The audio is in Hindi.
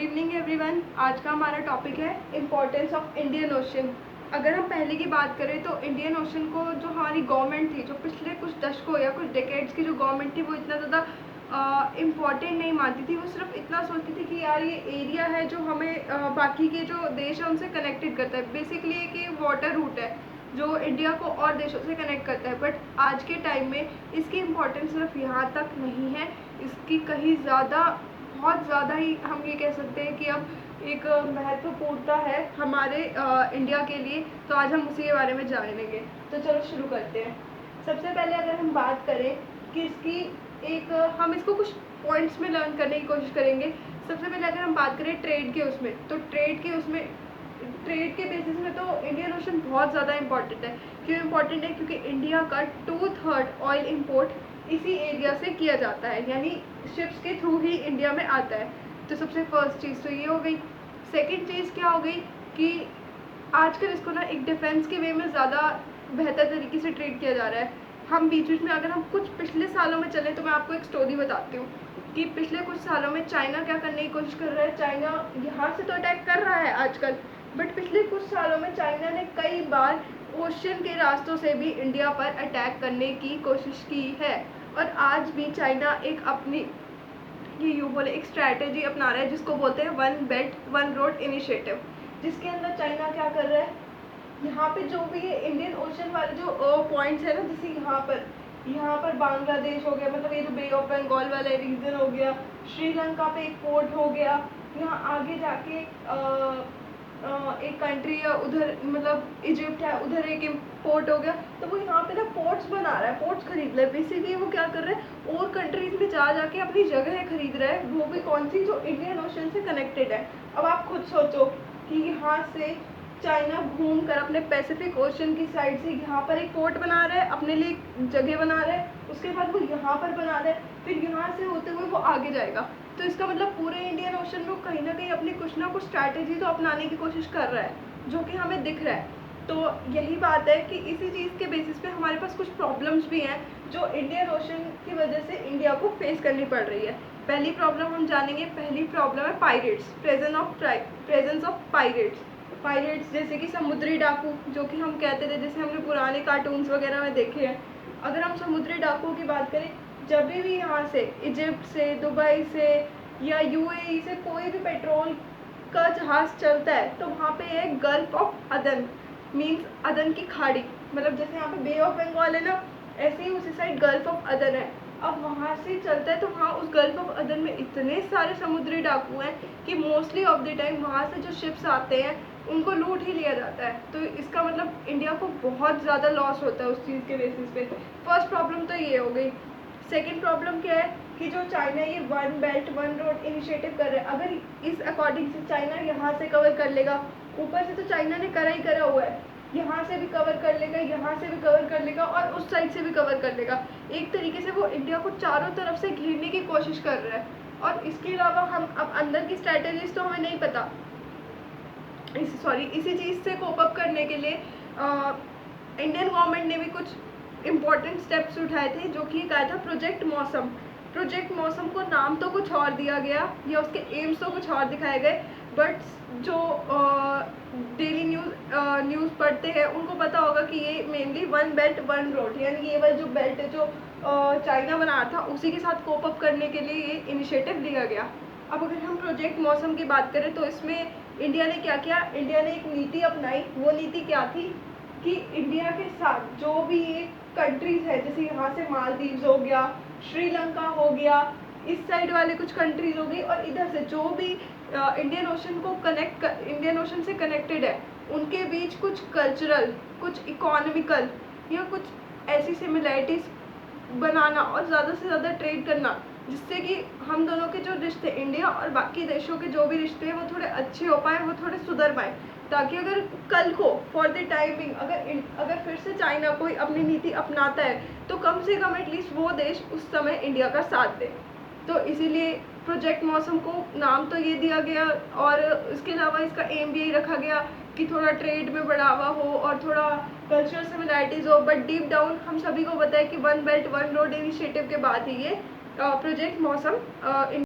Evening everyone. आज का हमारा टॉपिक है इम्पोर्टेंस ऑफ इंडियन ओशन। अगर हम पहले की बात करें तो इंडियन ओशन को जो हमारी गवर्नमेंट थी, जो पिछले कुछ दशकों या कुछ डेकेड्स की जो गवर्नमेंट थी, वो इतना ज़्यादा इम्पॉर्टेंट नहीं मानती थी। वो सिर्फ इतना सोचती थी कि यार ये एरिया है जो हमें बाकी के जो देश है उनसे कनेक्टेड करता है। बेसिकली एक ये वाटर रूट है जो इंडिया को और देशों से कनेक्ट करता है। बट आज के टाइम में इसकी इम्पोर्टेंस सिर्फ यहाँ तक नहीं है, इसकी कहीं ज़्यादा, बहुत ज़्यादा ही हम ये कह सकते हैं कि अब एक महत्वपूर्णता है हमारे इंडिया के लिए। तो आज हम उसी के बारे में जानेंगे। तो चलो शुरू करते हैं। सबसे पहले अगर हम बात करें कि इसकी एक हम इसको कुछ पॉइंट्स में लर्न करने की कोशिश करेंगे। सबसे पहले अगर हम बात करें ट्रेड के उसमें, तो ट्रेड के बेसिस में तो इंडियन ओशन बहुत ज़्यादा इंपॉर्टेंट है। क्यों इंपॉर्टेंट है? क्योंकि इंडिया का 2/3 ऑयल इंपोर्ट इसी एरिया से किया जाता है, यानी शिप्स के थ्रू ही इंडिया में आता है। तो सबसे फर्स्ट चीज़ तो ये हो गई। सेकंड चीज़ क्या हो गई कि आजकल इसको ना एक डिफेंस के वे में ज़्यादा बेहतर तरीके से ट्रीट किया जा रहा है। हम बीच बीच में अगर हम कुछ पिछले सालों में चलें तो मैं आपको एक स्टोरी बताती हूँ कि पिछले कुछ सालों में चाइना क्या करने की कोशिश कर रहा है। चाइना यहाँ से तो अटैक कर रहा है आजकल, बट पिछले कुछ सालों में चाइना ने कई बार ओशन के रास्तों से भी इंडिया पर अटैक करने की कोशिश की है। और आज भी चाइना एक अपनी एक स्ट्रैटेजी अपना रहा है जिसको बोलते हैं one belt one road initiative, जिसके अंदर चाइना क्या कर रहा है, यहाँ पे जो भी ये इंडियन ओशन वाले जो पॉइंट्स है ना, जैसे यहाँ पर बांग्लादेश हो गया, मतलब ये जो बे ऑफ बंगाल वाला रीजन हो गया, श्रीलंका पे एक पोर्ट हो गया, यहाँ आगे जाके एक कंट्री है उधर, मतलब इजिप्ट है, उधर एक पोर्ट हो गया। तो वो यहाँ पे ना पोर्ट्स बना रहा है, पोर्ट्स खरीद रहा है। बेसिकली वो क्या कर रहा है, और कंट्रीज में जाके अपनी जगह खरीद रहा है, वो भी कौन सी, जो इंडियन ओशन से कनेक्टेड है। अब आप खुद सोचो कि यहाँ से चाइना घूम कर अपने पैसिफिक ओशन की साइड से यहाँ पर एक पोर्ट बना रहा है, अपने लिए जगह बना रहा है, उसके बाद वो यहाँ पर बना रहा है, फिर यहाँ से होते हुए वो आगे जाएगा। तो इसका मतलब पूरे इंडियन ओशन में कहीं ना कहीं अपनी कुछ ना कुछ स्ट्रैटेजी तो अपनाने की कोशिश कर रहा है, जो कि हमें दिख रहा है। तो यही बात है कि इसी चीज़ के बेसिस पे हमारे पास कुछ प्रॉब्लम्स भी हैं जो इंडियन ओशन की वजह से इंडिया को फेस करनी पड़ रही है। पहली प्रॉब्लम हम जानेंगे, पहली प्रॉब्लम है पायरेट्स, प्रेजेंस ऑफ पायरेट्स जैसे कि समुद्री डाकू, जो कि हम कहते थे, जैसे हमने पुराने कार्टून्स वगैरह में देखे हैं। अगर हम समुद्री डाकुओं की बात करें, जब भी यहाँ से इजिप्ट से, दुबई से या यूएई से कोई भी पेट्रोल का जहाज़ चलता है तो वहाँ पे है गल्फ ऑफ अदन, मीन्स अदन की खाड़ी। मतलब जैसे यहाँ पे बे ऑफ बंगाल है ना, ऐसे ही उसी साइड गल्फ ऑफ अदन है। अब वहाँ से चलता है तो वहाँ उस गल्फ ऑफ अदन में इतने सारे समुद्री डाकू हैं कि मोस्टली ऑफ द टाइम वहाँ से जो शिप्स आते हैं उनको लूट ही लिया जाता है। तो इसका मतलब इंडिया को बहुत ज़्यादा लॉस होता है उस चीज़ के बेसिस पे। फर्स्ट प्रॉब्लम तो ये हो गई। सेकेंड प्रॉब्लम क्या है कि जो चाइना ये one belt one road initiative कर रहा है, अगर इस अकॉर्डिंग से चाइना यहाँ से कवर कर लेगा, ऊपर से तो चाइना ने करा हुआ है, यहाँ से भी कवर कर लेगा, यहाँ से भी कवर कर लेगा और उस साइड से भी कवर कर लेगा। एक तरीके से वो इंडिया को चारों तरफ से घेरने की कोशिश कर रहा है। और इसके अलावा हम अब अंदर की स्ट्रैटेजीज तो हमें नहीं पता। इसी चीज़ से कोप अप करने के लिए इंडियन गवर्नमेंट ने भी कुछ इम्पोर्टेंट स्टेप्स उठाए थे, जो कि एक आया था प्रोजेक्ट मौसम। प्रोजेक्ट मौसम को नाम तो कुछ और दिया गया या उसके एम्स तो कुछ और दिखाए गए, बट जो डेली न्यूज़ पढ़ते हैं उनको पता होगा कि ये mainly one belt one road, यानी ये वाला जो बेल्ट है जो चाइना बना रहा था उसी के साथ कोप अप करने के लिए ये इनिशिएटिव लिया गया। अब अगर हम प्रोजेक्ट मौसम की बात करें तो इसमें इंडिया ने क्या किया, इंडिया ने एक नीति अपनाई। वो नीति क्या थी कि इंडिया के साथ जो भी ये कंट्रीज़ है, जैसे यहाँ से मालदीव्स हो गया, श्रीलंका हो गया, इस साइड वाले कुछ कंट्रीज़ हो गई, और इधर से जो भी इंडियन ओशन से कनेक्टेड है, उनके बीच कुछ कल्चरल, कुछ इकोनॉमिकल या कुछ ऐसी सिमिलैरिटीज़ बनाना और ज़्यादा से ज़्यादा ट्रेड करना, जिससे कि हम दोनों के जो रिश्ते, इंडिया और बाकी देशों के जो भी रिश्ते हैं, वो थोड़े अच्छे हो पाए, वो थोड़े सुधर पाए, ताकि अगर कल को फॉर द टाइमिंग अगर फिर से चाइना कोई अपनी नीति अपनाता है तो कम से कम एटलीस्ट वो देश उस समय इंडिया का साथ दे। तो इसीलिए प्रोजेक्ट मौसम को नाम तो ये दिया गया, और इसके अलावा इसका एम भी यही रखा गया कि थोड़ा ट्रेड में बढ़ावा हो और थोड़ा कल्चरल सिमिलैरिटीज़ हो। बट डीप डाउन हम सभी को पता है कि one belt one road initiative के बाद ही ये प्रोजेक्ट मौसम